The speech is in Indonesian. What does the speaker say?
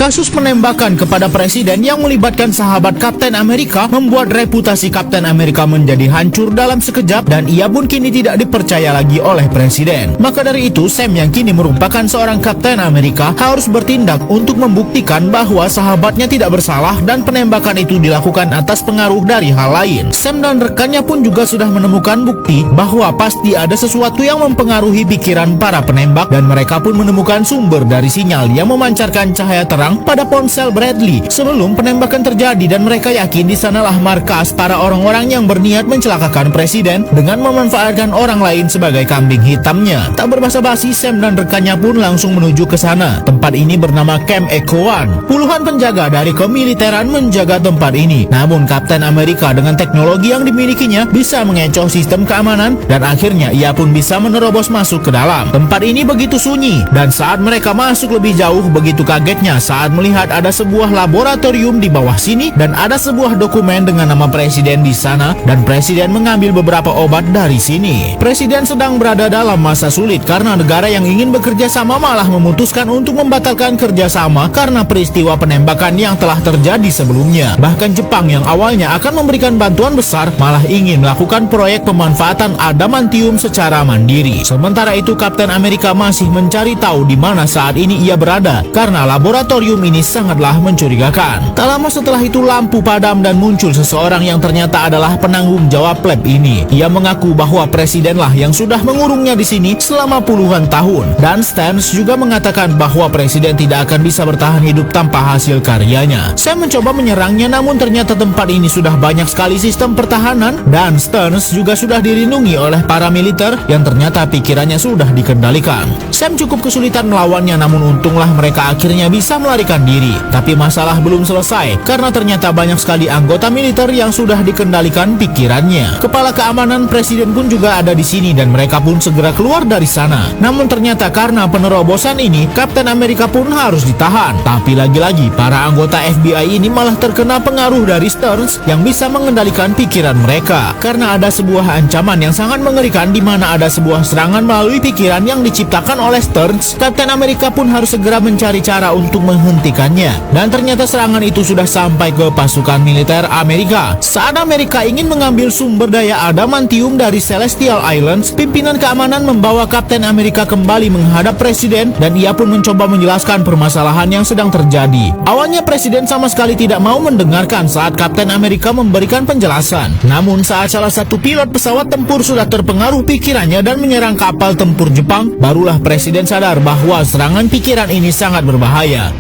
Kasus penembakan kepada presiden yang melibatkan sahabat Kapten Amerika membuat reputasi Kapten Amerika menjadi hancur dalam sekejap dan ia pun kini tidak dipercaya lagi oleh presiden. Maka dari itu, Sam yang kini merupakan seorang Kapten Amerika harus bertindak untuk membuktikan bahwa sahabatnya tidak bersalah dan penembakan itu dilakukan atas pengaruh dari hal lain. Sam dan rekannya pun juga sudah menemukan bukti bahwa pasti ada sesuatu yang mempengaruhi pikiran para penembak dan mereka pun menemukan sumber dari sinyal yang memancarkan cahaya terang pada ponsel Bradley sebelum penembakan terjadi dan mereka yakin di sanalah markas para orang-orang yang berniat mencelakakan presiden dengan memanfaatkan orang lain sebagai kambing hitamnya. Tak berbasa-basi, Sam dan rekannya pun langsung menuju ke sana. Tempat ini bernama Camp Echo One. Puluhan penjaga dari kemiliteran menjaga tempat ini. Namun Kapten Amerika dengan teknologi yang dimilikinya bisa mengecoh sistem keamanan dan akhirnya ia pun bisa menerobos masuk ke dalam. Tempat ini begitu sunyi dan saat mereka masuk lebih jauh begitu kagetnya saat melihat ada sebuah laboratorium di bawah sini dan ada sebuah dokumen dengan nama presiden di sana dan presiden mengambil beberapa obat dari sini. Presiden sedang berada dalam masa sulit karena negara yang ingin bekerja sama malah memutuskan untuk membatalkan kerjasama karena peristiwa penembakan yang telah terjadi sebelumnya. Bahkan Jepang yang awalnya akan memberikan bantuan besar malah ingin melakukan proyek pemanfaatan adamantium secara mandiri. Sementara itu Kapten Amerika masih mencari tahu di mana saat ini ia berada karena laboratorium ini sangatlah mencurigakan. Tak lama setelah itu lampu padam dan muncul seseorang yang ternyata adalah penanggung jawab lab ini. Ia mengaku bahwa presidenlah yang sudah mengurungnya di sini selama puluhan tahun dan Stearns juga mengatakan bahwa presiden tidak akan bisa bertahan hidup tanpa hasil karyanya. Saya mencoba menyerangnya namun ternyata tempat ini sudah banyak sekali sistem pertahanan dan Stearns juga sudah dilindungi oleh para militer yang ternyata pikirannya sudah dikendalikan. Sam cukup kesulitan melawannya namun untunglah mereka akhirnya bisa melarikan diri. Tapi masalah belum selesai karena ternyata banyak sekali anggota militer yang sudah dikendalikan pikirannya. Kepala keamanan presiden pun juga ada di sini dan mereka pun segera keluar dari sana. Namun ternyata karena penerobosan ini Kapten Amerika pun harus ditahan. Tapi lagi-lagi para anggota FBI ini malah terkena pengaruh dari Stearns yang bisa mengendalikan pikiran mereka. Karena ada sebuah ancaman yang sangat mengerikan di mana ada sebuah serangan melalui pikiran yang diciptakan oleh Stearns. Kapten Amerika pun harus segera mencari cara untuk menghentikannya. Dan ternyata serangan itu sudah sampai ke pasukan militer Amerika. Saat Amerika ingin mengambil sumber daya adamantium dari Celestial Islands, pimpinan keamanan membawa Kapten Amerika kembali menghadap presiden dan ia pun mencoba menjelaskan permasalahan yang sedang terjadi. Awalnya presiden sama sekali tidak mau mendengarkan saat Kapten Amerika memberikan penjelasan. Namun saat salah satu pilot pesawat tempur sudah terpengaruh pikirannya dan menyerang kapal tempur Jepang, barulah presiden sadar bahwa serangan pikiran ini sangat berbahaya.